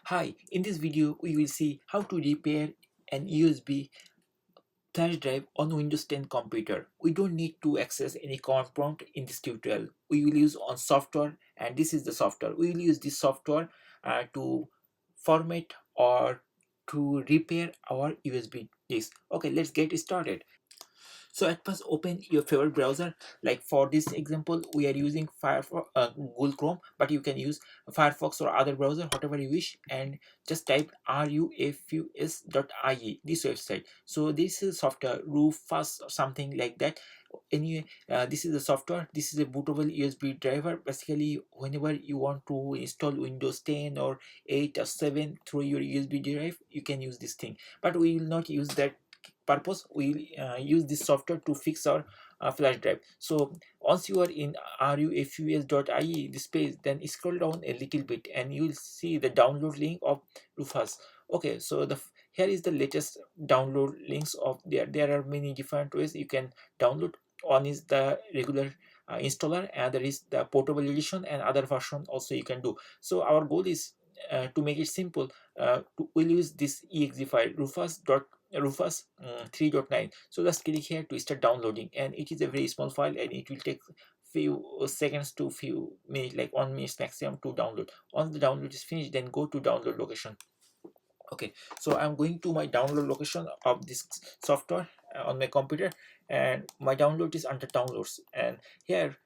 Hi, in this video we will see how to repair an USB flash drive on Windows 10 computer. We don't need to access any command prompt in this tutorial. We will use on software, and this is the software. We will use this software to format or to repair our USB disk. Okay, let's get started. So at first open your favorite browser. Like for this example we are using Firefox, Google Chrome, but you can use Firefox or other browser, whatever you wish, and just type rufus.ie, this website. So this is software Rufus or something like that. Anyway, this is the software. This is a bootable USB driver. Basically, whenever you want to install Windows 10 or 8 or 7 through your USB drive, you can use this thing, but we will not use that purpose. We use this software to fix our flash drive. So once you are in rufus.ie this page, then scroll down a little bit and you will see the download link of Rufus. Okay, so here is the latest download links of there are many different ways you can download. One is the regular installer, and there is the portable edition, and other version also you can do. So our goal is to make it simple. We'll use this exe file Rufus 3.9. So just click here to start downloading, and it is a very small file and it will take few seconds to few minutes, like 1 minute maximum to download. Once the download is finished, then go to download location. Okay, so I'm going to my download location of this software on my computer, and my download is under downloads, and here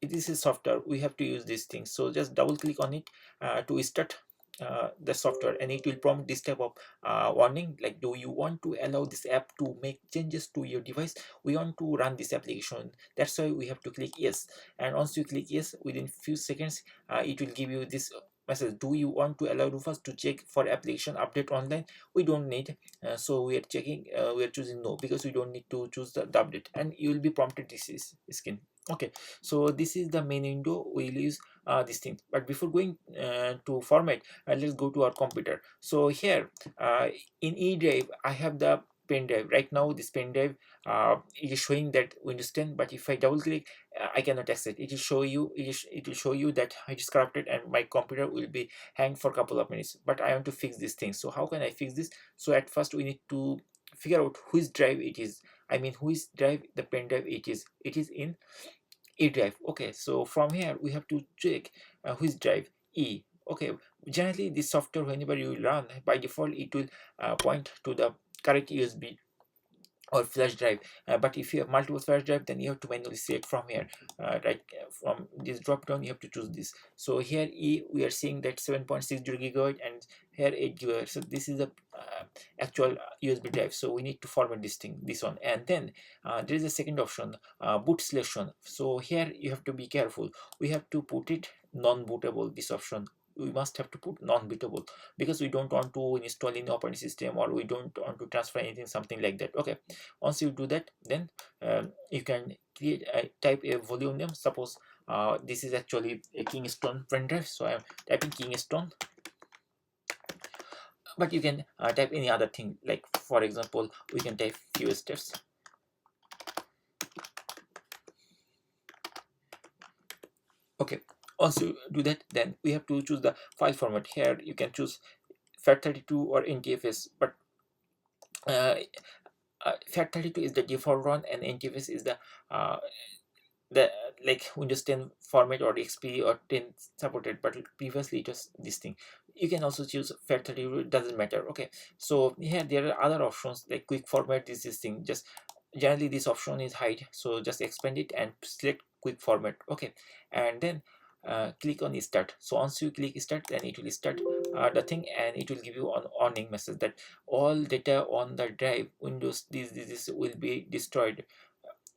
this is software. We have to use this thing, so just double click on it to start the software, and it will prompt this type of warning like, do you want to allow this app to make changes to your device? We want to run this application, that's why we have to click yes. And once you click yes, within few seconds it will give you this message, do you want to allow Rufus to check for application update online? We don't need, so we are checking, we are choosing no, because we don't need to choose the update, and you will be prompted this is skin. Okay, so this is the main window. We'll use this thing, but before going to format, let's go to our computer. So here in E drive I have the pen drive. Right now this pen drive it is showing that Windows 10, but if I double click, I cannot access it. It will show you, it will show you that it is corrupted and my computer will be hanged for a couple of minutes. But I want to fix this thing. So how can I fix this? So at first we need to figure out whose drive it is. I mean, whose drive the pen drive it is. It is in E drive. Okay, so from here we have to check which drive. E. Okay, generally this software, whenever you run, by default it will point to the correct USB or flash drive, but if you have multiple flash drive, then you have to manually select from here, right, from this drop down you have to choose this. So here E, we are seeing that 7.60 gigabyte, and here 8 gigabyte. So this is the actual USB drive, so we need to format this one. And then there is a second option, boot selection. So here you have to be careful. We have to put it non-bootable, this option. We must have to put non-bootable, because we don't want to install any operating system, or we don't want to transfer anything, something like that. Okay, once you do that, then you can create type a volume name. Suppose this is actually a Kingston pen drive, so I'm typing Kingston, but you can type any other thing. Like for example, we can type few steps. Okay, once you do that, then we have to choose the file format. Here you can choose FAT32 or NTFS, but uh, FAT32 is the default one, and NTFS is uh, the like Windows 10 format, or XP or 10 supported, but previously it was this thing. You can also choose FAT32, it doesn't matter. Okay, so here there are other options like quick format. This thing, just generally this option is hide, so just expand it and select quick format. Okay, and then click on start. So once you click start, then it will start the thing, and it will give you an warning message that all data on the drive Windows this will be destroyed.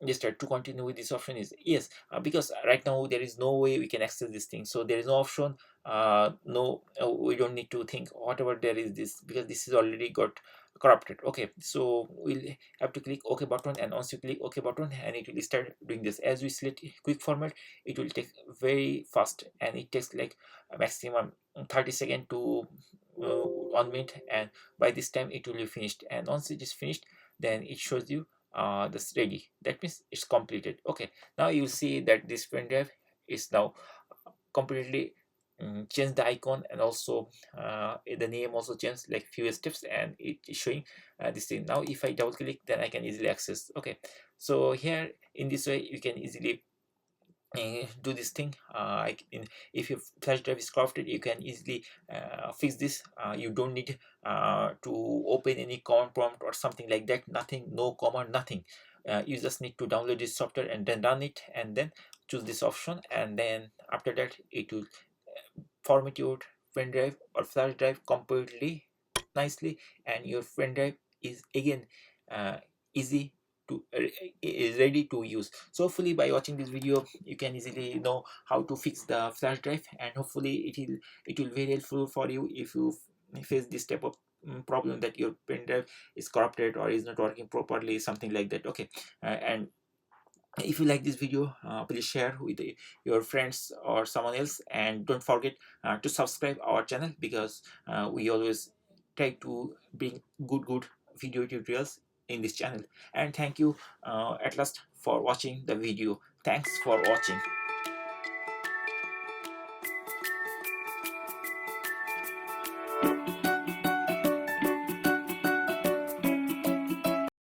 Just try to continue with this option is yes, because right now there is no way we can access this thing, so there is no option. No, we don't need to think whatever there is this, because this is already got corrupted. Okay, so we'll have to click OK button, and once you click OK button, and it will start doing this. As we select quick format, it will take very fast, and it takes like a maximum 30 seconds to 1 minute, and by this time it will be finished. And once it is finished, then it shows you that's ready. That means it's completed. Okay, now you see that this pen drive is now completely change the icon, and also the name also changed like few steps, and it is showing this thing. Now if I double click, then I can easily access. Okay, so here in this way you can easily do this thing. If your flash drive is corrupted, you can easily fix this. You don't need to open any command prompt or something like that. Nothing, no command, nothing. You just need to download this software and then run it, and then choose this option, and then after that it will format your pen drive or flash drive completely nicely, and your pen drive is again uh, easy to is ready to use. So hopefully by watching this video you can easily know how to fix the flash drive, and hopefully it will very helpful for you if you face this type of problem, that your pen drive is corrupted or is not working properly, something like that. Okay, and if you like this video, please share with your friends or someone else, and don't forget to subscribe our channel, because we always try to bring good video tutorials in this channel. And thank you at last for watching the video. Thanks for watching.